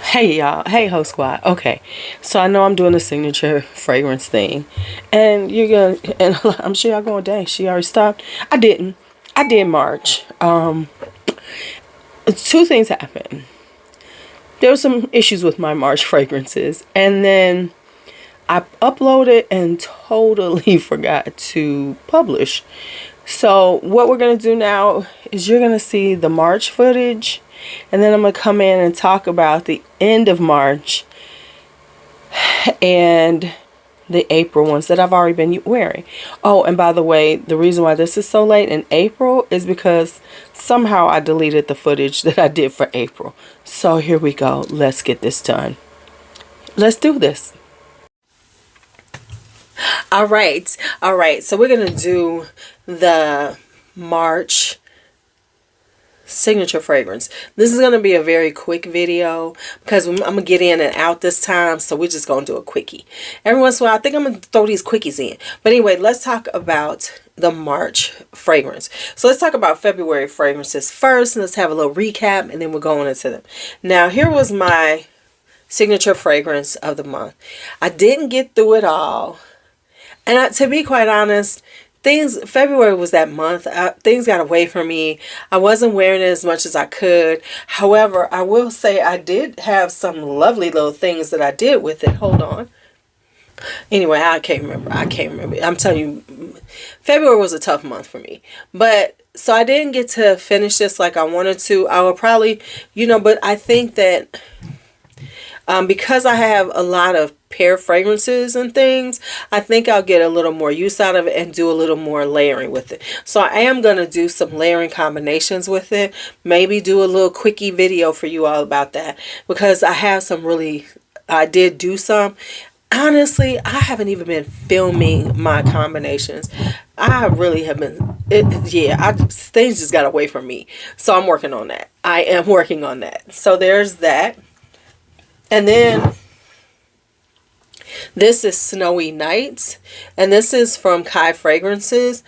Hey y'all, hey Ho Squad. Okay, so I know I'm doing the signature fragrance thing, and you're gonna, and I'm sure y'all going, dang, she already stopped. I didn't. I did March. Two things happened. There were some issues with my March fragrances, and then I uploaded and totally forgot to publish. So what we're gonna do now is you're gonna see the March footage, and then I'm gonna come in and talk about the end of March and the April ones that I've already been wearing. Oh, and by the way, the reason why this is so late in April is because somehow I deleted the footage that I did for April. So here we go. Let's get this done. Let's do this. All right. All right. So we're going to do the March signature fragrance. This is going to be a very quick video because I'm going to get in and out this time. So we're just going to do a quickie. Every once in a while, I think I'm going to throw these quickies in. But anyway, let's talk about the March fragrance. So let's talk about February fragrances first. Let's have a little recap and then we're going into them. Now, here was my signature fragrance of the month. I didn't get through it all. And to be quite honest, February was that month. Things got away from me. I wasn't wearing it as much as I could. However, I will say I did have some lovely little things that I did with it. Hold on. Anyway, I can't remember. I'm telling you, February was a tough month for me. But so I didn't get to finish this like I wanted to. I will probably, but I think that because I have a lot of pair fragrances and things, I think I'll get a little more use out of it and do a little more layering with it. So I am going to do some layering combinations with it. Maybe do a little quickie video for you all about that. Because I did do some. Honestly, I haven't even been filming my combinations. I really have been, things just got away from me. So I'm working on that. I am working on that. So there's that. And then this is Snowy Nights, and this is from Kai Fragrances.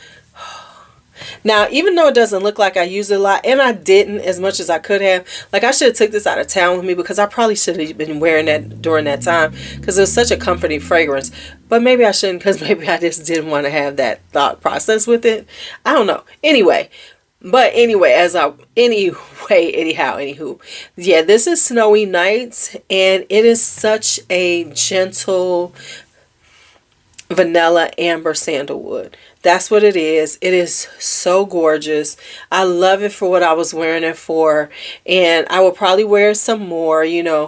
Now, even though it doesn't look like I use it a lot, and I didn't as much as I could have, like I should have took this out of town with me because I probably should have been wearing that during that time because it was such a comforting fragrance. But maybe I shouldn't because maybe I just didn't want to have that thought process with it. I don't know. Anyway. But anyway, anywho, yeah, this is Snowy Nights, and it is such a gentle vanilla amber sandalwood. That's what it is. It is so gorgeous. I love it for what I was wearing it for, and I will probably wear some more, It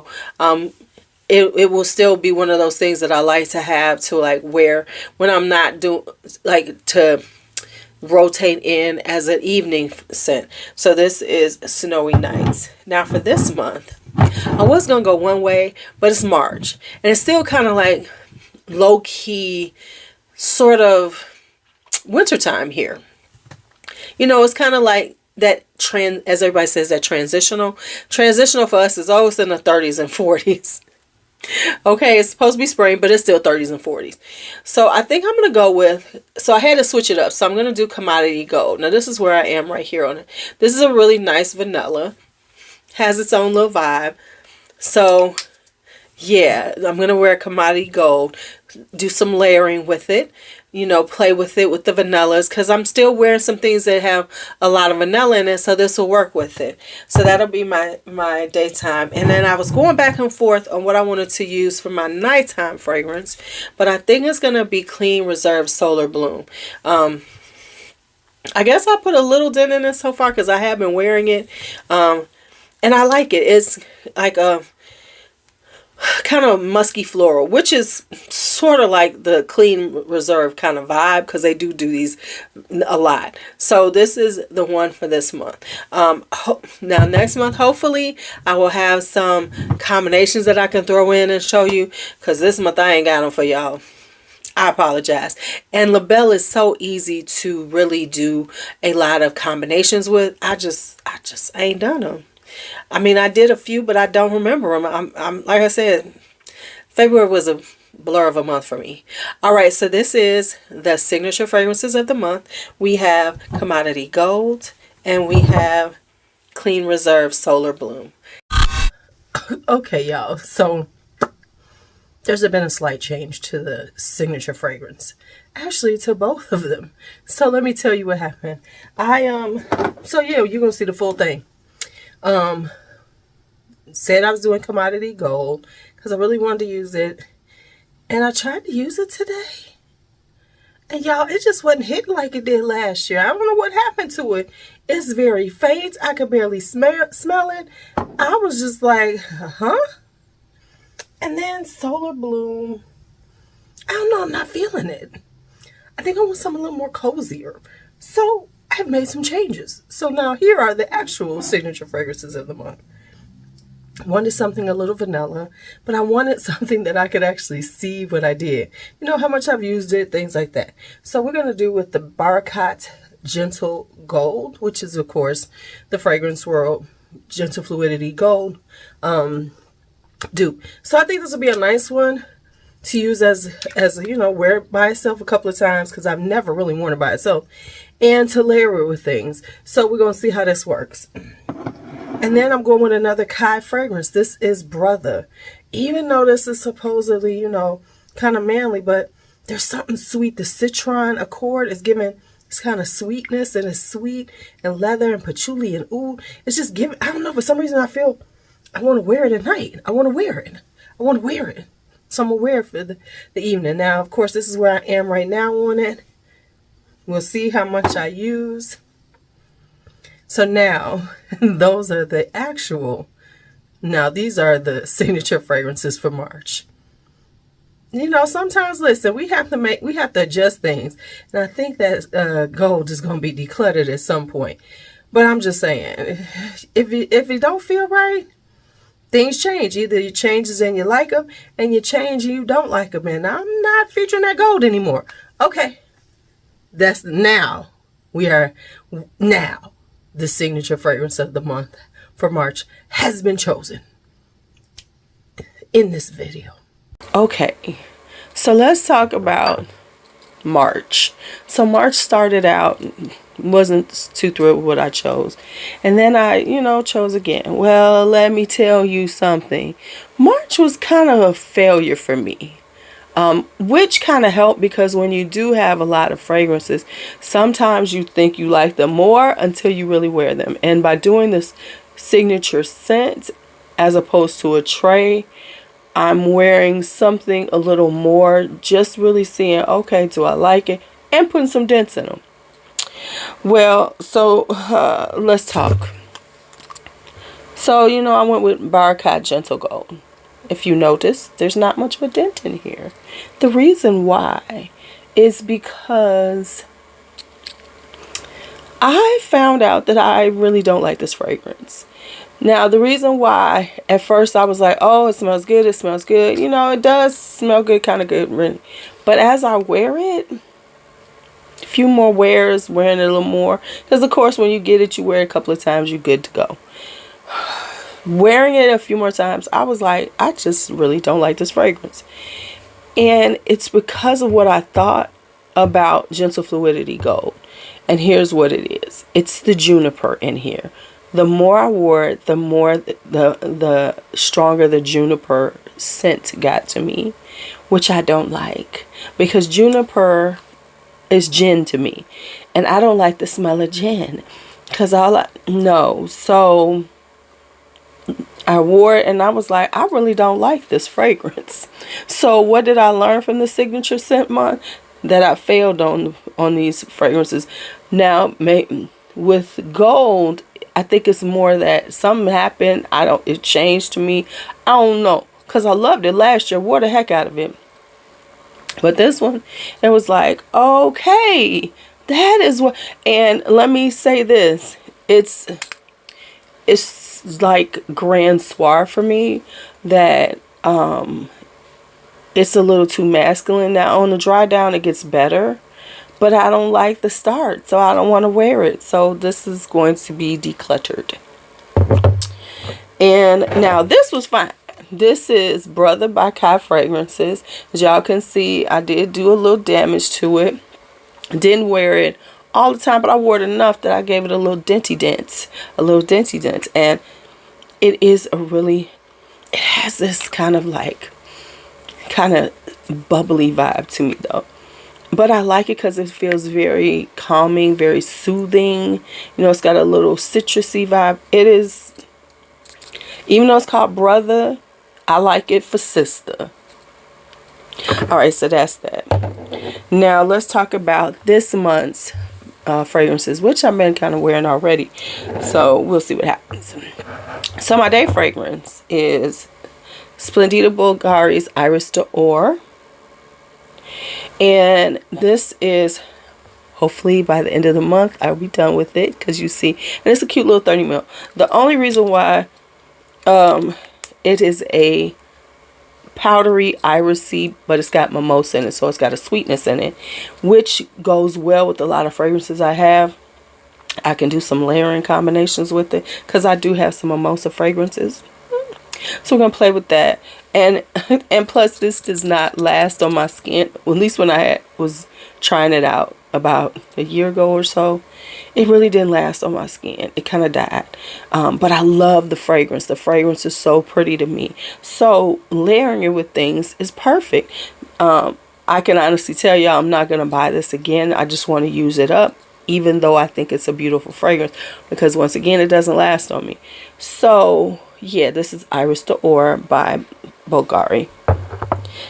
will still be one of those things that I like to have to like wear when I'm not doing like to rotate in as an evening scent. So this is Snowy Nights. Now for this month, I was going to go one way, but it's March. And it's still kind of like low-key sort of wintertime here. It's kind of like that trend, as everybody says, that transitional. Transitional for us is always in the 30s and 40s. Okay, it's supposed to be spring, but it's still 30s and 40s. So I think I'm going to go with, so I had to switch it up. So I'm going to do Commodity Gold. Now this is where I am right here on it. This is a really nice vanilla. Has its own little vibe. So yeah, I'm going to wear Commodity Gold. Do some layering with it. Play with it with the vanillas because I'm still wearing some things that have a lot of vanilla in it, so this will work with it. So that'll be my daytime. And then I was going back and forth on what I wanted to use for my nighttime fragrance, but I think it's going to be Clean Reserve Solar Bloom. I guess I put a little dent in it so far because I have been wearing it, and I like it. It's like a kind of musky floral, which is sort of like the Clean Reserve kind of vibe because they do these a lot. So this is the one for this month. Now next month, hopefully I will have some combinations that I can throw in and show you because this month I ain't got them for y'all. I apologize. And LaBelle is so easy to really do a lot of combinations with. I just ain't done them. I mean, I did a few, but I don't remember them. I'm like I said, February was a blur of a month for me. All right, so this is the signature fragrances of the month. We have Commodity Gold and we have Clean Reserve Solar Bloom. Okay, y'all. So there's been a slight change to the signature fragrance. Actually, to both of them. So let me tell you what happened. So yeah, you're gonna see the full thing. Said I was doing commodity gold because I really wanted to use it. And I tried to use it today. And y'all, it just wasn't hitting like it did last year. I don't know what happened to it. It's very faint. I could barely smell it. I was just like, huh? And then Solar Bloom, I don't know, I'm not feeling it. I think I want something a little more cozier. So I've made some changes. So now here are the actual signature fragrances of the month. I wanted something a little vanilla, but I wanted something that I could actually see what I did. You know, how much I've used it, things like that. So we're going to do with the Barakat Gentle Gold, which is, of course, the Fragrance World Gentle Fluidity Gold dupe. So I think this will be a nice one to use as you know, wear it by itself a couple of times because I've never really worn it by itself, and to layer it with things. So we're going to see how this works. And then I'm going with another Kai fragrance. This is Brother. Even though this is supposedly, you know, kind of manly, but there's something sweet. The citron accord is giving this kind of sweetness, and it's sweet and leather and patchouli and oud. It's just giving, I don't know, for some reason I feel I want to wear it at night. I want to wear it. I want to wear it. So I'm going to wear it for the evening. Now, of course, this is where I am right now on it. We'll see how much I use. So now, those are the actual, now these are the signature fragrances for March. You know, sometimes, listen, we have to adjust things. And I think that gold is going to be decluttered at some point. But I'm just saying, if it don't feel right, things change. Either you changes and you like them, and you change and you don't like them. And I'm not featuring that gold anymore. Okay. That's now. We are now. The signature fragrance of the month for March has been chosen in this video. Okay, so let's talk about March. So March started out, wasn't too thrilled with what I chose. And then I, you know, chose again. Well, let me tell you something. March was kind of a failure for me. Which kind of helped because when you do have a lot of fragrances, sometimes you think you like them more until you really wear them. And by doing this signature scent as opposed to a tray, I'm wearing something a little more, just really seeing, okay, do I like it? And putting some dents in them. Well, so let's talk. So, you know, I went with Barakat Gentle Gold. If you notice, there's not much of a dent in here. The reason why is because I found out that I really don't like this fragrance. Now, the reason why, at first I was like, oh, it smells good, it smells good. You know, it does smell good, kind of good, really. But as I wear it, a few more wears, wearing it a little more. Because, of course, when you get it, you wear it a couple of times, you're good to go. Wearing it a few more times, I was like, I just really don't like this fragrance. And it's because of what I thought about Gentle Fluidity Gold. And here's what it is. It's the juniper in here. The more I wore it, the more the stronger the juniper scent got to me, which I don't like. Because juniper is gin to me. And I don't like the smell of gin. Because So I wore it and I was like, I really don't like this fragrance. So what did I learn from the signature scent month? That I failed on these fragrances. Now, with gold, I think it's more that something happened. It changed to me. I don't know. Because I loved it last year. Wore the heck out of it. But this one, it was like, okay, that is what. And let me say this. It's like Grand Soir for me, that it's a little too masculine. Now on the dry down it gets better, but I don't like the start, so I don't want to wear it. So this is going to be decluttered. And now this was fine. This is Brother by Kai Fragrances. As y'all can see, I did do a little damage to it. Didn't wear it all the time, but I wore it enough that I gave it a little denty dent. And it is a really It has this kind of bubbly vibe to me though. But I like it because it feels very calming, very soothing. You know, it's got a little citrusy vibe. It is, even though it's called Brother, I like it for Sister. Alright, so that's that. Now let's talk about this month's fragrances, which I've been kind of wearing already. So we'll see what happens. So my day fragrance is Splendida Bulgari's Iris d'Or. And this is, hopefully by the end of the month, I'll be done with it. Because you see, and it's a cute little 30 ml. The only reason why it is a powdery irisy, but it's got mimosa in it, so it's got a sweetness in it, which goes well with a lot of fragrances I have. I can do some layering combinations with it because I do have some mimosa fragrances. So we're gonna play with that, and plus this does not last on my skin. Well, at least when I was trying it out about a year ago or so, it really didn't last on my skin. It kind of died, but I love the fragrance. The fragrance is so pretty to me. So layering it with things is perfect. I can honestly tell y'all I'm not gonna buy this again. I just want to use it up, even though I think it's a beautiful fragrance, because once again it doesn't last on me. So yeah, this is Iris d'Or by Bulgari.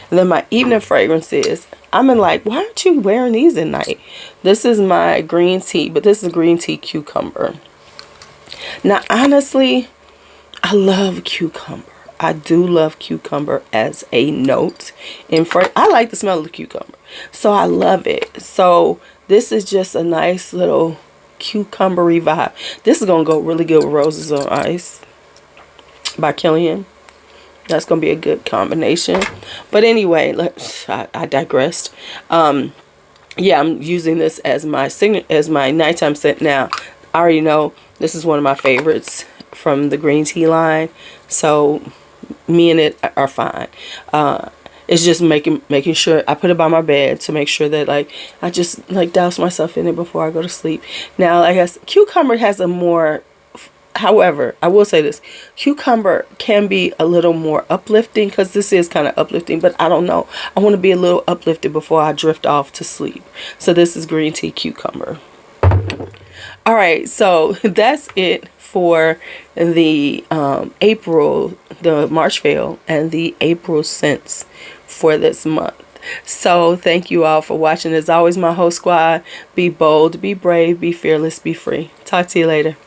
And then my evening fragrance is, I'm in like, why aren't you wearing these at night? This is my green tea, but this is green tea cucumber. Now honestly, I love cucumber. I do love cucumber as a note in fragrance. I like the smell of the cucumber, so I love it. So this is just a nice little cucumbery vibe. This is gonna go really good with Roses on Ice by Kilian. That's gonna be a good combination. But anyway, I digressed. Yeah, I'm using this as my nighttime scent now. I already know this is one of my favorites from the green tea line, so me and it are fine. It's just making sure I put it by my bed to make sure that I just douse myself in it before I go to sleep. Now, I guess cucumber has a more, however, I will say this, cucumber can be a little more uplifting, because this is kind of uplifting, but I don't know. I want to be a little uplifted before I drift off to sleep. So this is green tea cucumber. All right, so that's it for the the March Veil and the April scents for this month. So thank you all for watching. As always, my whole squad, be bold, be brave, be fearless, be free. Talk to you later.